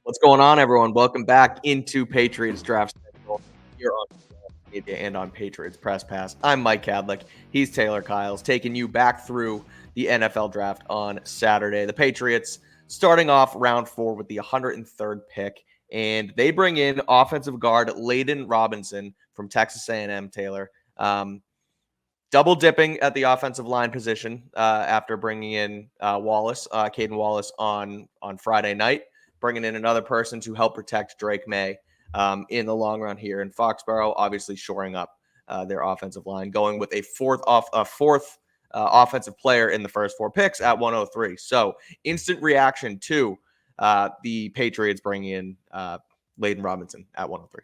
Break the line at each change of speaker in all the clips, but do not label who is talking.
What's going on, everyone? Welcome back into Patriots Draft Central here on CLNS Media and on Patriots Press Pass. I'm Mike Kadlick. He's Tayler Kyles, taking you back through the NFL Draft on Saturday. The Patriots starting off round 4 with the 103rd pick, and they bring in offensive guard Layden Robinson from Texas A&M. Taylor, double dipping at the offensive line position after bringing in Caden Wallace on Friday night, bringing in another person to help protect Drake May in the long run here. And Foxboro obviously shoring up their offensive line, going with a fourth offensive player in the first 4 picks at 103. So instant reaction to the Patriots bringing in Layden Robinson at 103.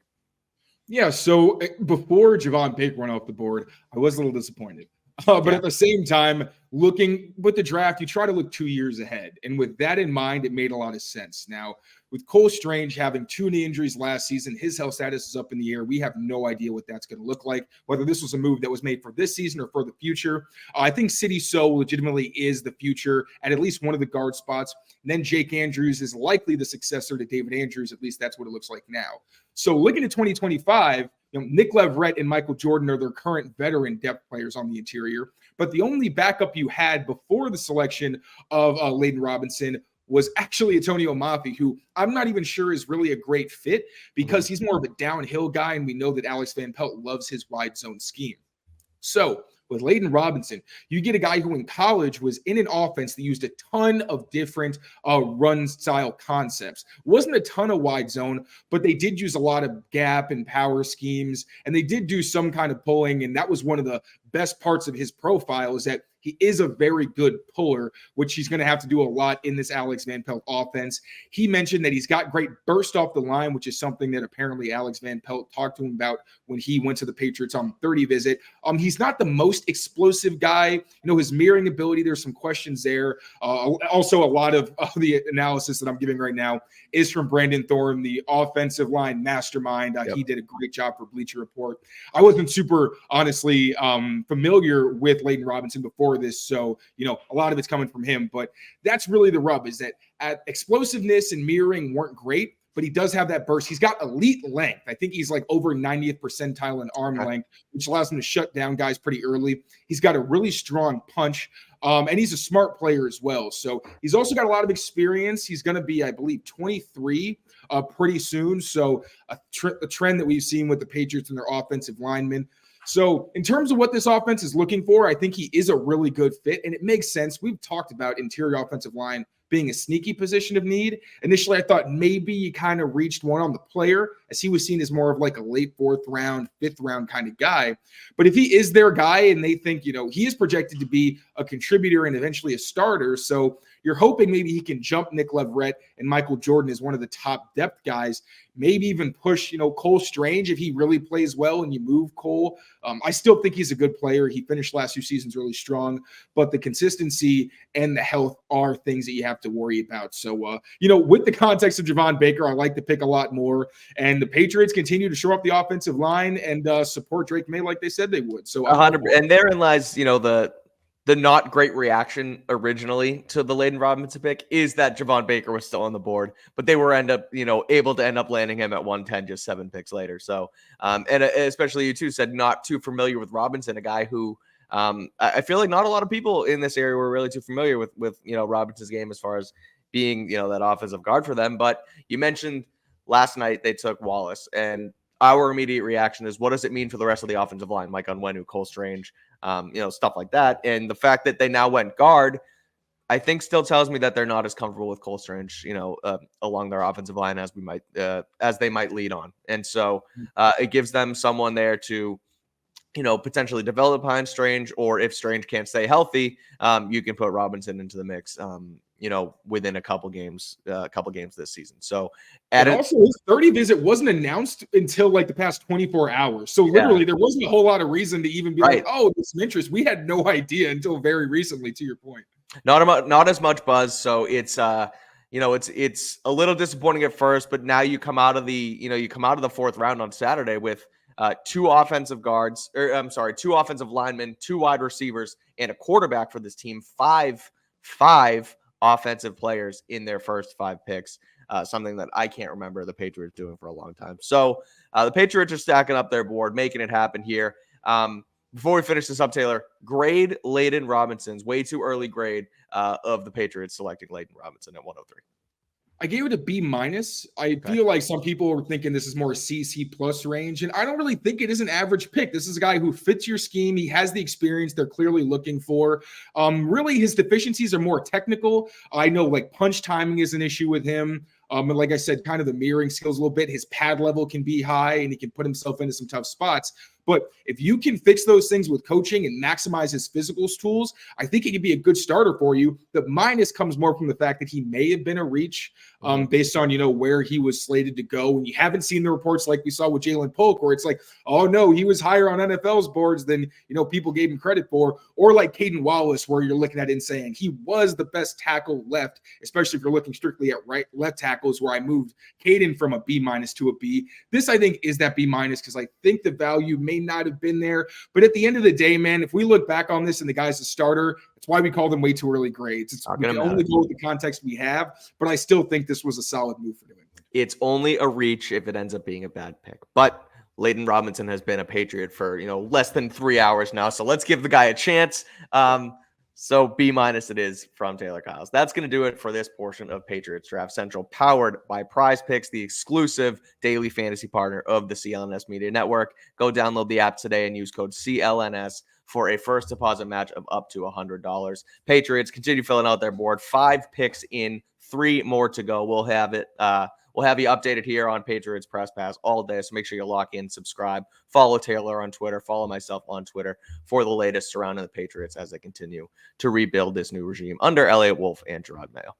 Yeah, so before Javon Baker went off the board, I was a little disappointed. But at the same time, looking with the draft, you try to look 2 years ahead. And with that in mind, it made a lot of sense. Now, with Cole Strange having 2 knee injuries last season, his health status is up in the air. We have no idea what that's going to look like, whether this was a move that was made for this season or for the future. I think City So legitimately is the future at least one of the guard spots. And then Jake Andrews is likely the successor to David Andrews. At least that's what it looks like now. So looking at 2025, Nick Leverett and Michael Jordan are their current veteran depth players on the interior. But the only backup you had before the selection of Layden Robinson was actually Antonio Mafi, who I'm not even sure is really a great fit because he's more of a downhill guy, and we know that Alex Van Pelt loves his wide zone scheme. So with Layden Robinson, you get a guy who in college was in an offense that used a ton of different run style concepts. Wasn't a ton of wide zone, but they did use a lot of gap and power schemes, and they did do some kind of pulling, and that was one of the best parts of his profile is that he is a very good puller, which he's going to have to do a lot in this Alex Van Pelt offense. He mentioned that he's got great burst off the line, which is something that apparently Alex Van Pelt talked to him about when he went to the Patriots on 30 visit. He's not the most explosive guy. His mirroring ability, there's some questions there. Also, a lot of the analysis that I'm giving right now is from Brandon Thorne, the offensive line mastermind. He did a great job for Bleacher Report. I wasn't super, honestly, familiar with Layden Robinson before this, so a lot of it's coming from him, but that's really the rub, is that at explosiveness and mirroring weren't great, but he does have that burst. He's got elite length. I think he's like over 90th percentile in arm length, which allows him to shut down guys pretty early. He's got a really strong punch, and he's a smart player as well. So he's also got a lot of experience. He's going to be, I believe, 23 pretty soon. So a trend that we've seen with the Patriots and their offensive linemen. So in terms of what this offense is looking for, I think he is a really good fit, and it makes sense. We've talked about interior offensive line being a sneaky position of need. Initially, I thought maybe you kind of reached one on the player, as he was seen as more of like a late 4th round, 5th round kind of guy. But if he is their guy and they think, he is projected to be a contributor and eventually a starter, so you're hoping maybe he can jump Nick Leverett and Michael Jordan as one of the top depth guys, maybe even push, Cole Strange if he really plays well and you move Cole. I still think he's a good player. He finished last 2 seasons really strong, but the consistency and the health are things that you have to worry about. So, with the context of Javon Baker, I like the pick a lot more. And the Patriots continue to shore up the offensive line and support Drake May like they said they would. So
100%. And therein lies, the not great reaction originally to the Layden Robinson pick is that Javon Baker was still on the board, but they were able to end up landing him at 110 just 7 picks later. So, and especially you two said not too familiar with Robinson, a guy who I feel like not a lot of people in this area were really too familiar with Robinson's game as far as being, that offensive guard for them. But you mentioned last night they took Wallace, and our immediate reaction is, what does it mean for the rest of the offensive line? Mike Onwenu, Cole Strange, stuff like that. And the fact that they now went guard, I think still tells me that they're not as comfortable with Cole Strange, along their offensive line as they might lead on. And so it gives them someone there to, potentially develop behind Strange, or if Strange can't stay healthy, you can put Robinson into the mix, within a couple games this season. So
also his 30 visit wasn't announced until like the past 24 hours. So literally there wasn't a whole lot of reason to even be like, oh, there's some interest. We had no idea until very recently, to your point.
Not as much buzz. So it's, it's a little disappointing at first, but now you come out of the 4th round on Saturday with 2 offensive linemen, 2 wide receivers, and a quarterback for this team. Five offensive players in their first 5 picks, something that I can't remember the Patriots doing for a long time. So the Patriots are stacking up their board, making it happen here. Before we finish this up, Taylor, grade Layden Robinson's way too early grade of the Patriots selecting Layden Robinson at 103.
I gave it a B minus. I feel like some people are thinking this is more a C plus range, and I don't really think it is an average pick. This is a guy who fits your scheme. He has the experience they're clearly looking for. Really, his deficiencies are more technical. I know like punch timing is an issue with him. And like I said, kind of the mirroring skills a little bit. His pad level can be high, and he can put himself into some tough spots. But if you can fix those things with coaching and maximize his physical tools, I think it could be a good starter for you. The minus comes more from the fact that he may have been a reach based on, where he was slated to go. And you haven't seen the reports like we saw with Jalen Polk, where it's like, oh, no, he was higher on NFL's boards than, people gave him credit for. Or like Caden Wallace, where you're looking at it and saying he was the best tackle left, especially if you're looking strictly at left tackles, where I moved Caden from a B minus to a B. This, I think, is that B minus because I think the value may not have been there. But at the end of the day, man, if we look back on this and the guy's a starter, that's why we call them way too early grades. We can only go with the context we have, but I still think this was a solid move for New England. It's
only a reach if it ends up being a bad pick. But Layden Robinson has been a Patriot for, less than 3 hours now. So let's give the guy a chance. So B minus it is from Tayler Kyles. That's going to do it for this portion of Patriots Draft Central, powered by Prize Picks, the exclusive daily fantasy partner of the CLNS Media Network. Go download the app today and use code CLNS for a first deposit match of up to $100. Patriots continue filling out their board. 5 picks in, 3 more to go. We'll have it. We'll have you updated here on Patriots Press Pass all day, so make sure you lock in, subscribe, follow Taylor on Twitter, follow myself on Twitter for the latest surrounding the Patriots as they continue to rebuild this new regime under Elliott Wolf and Gerard Mayo.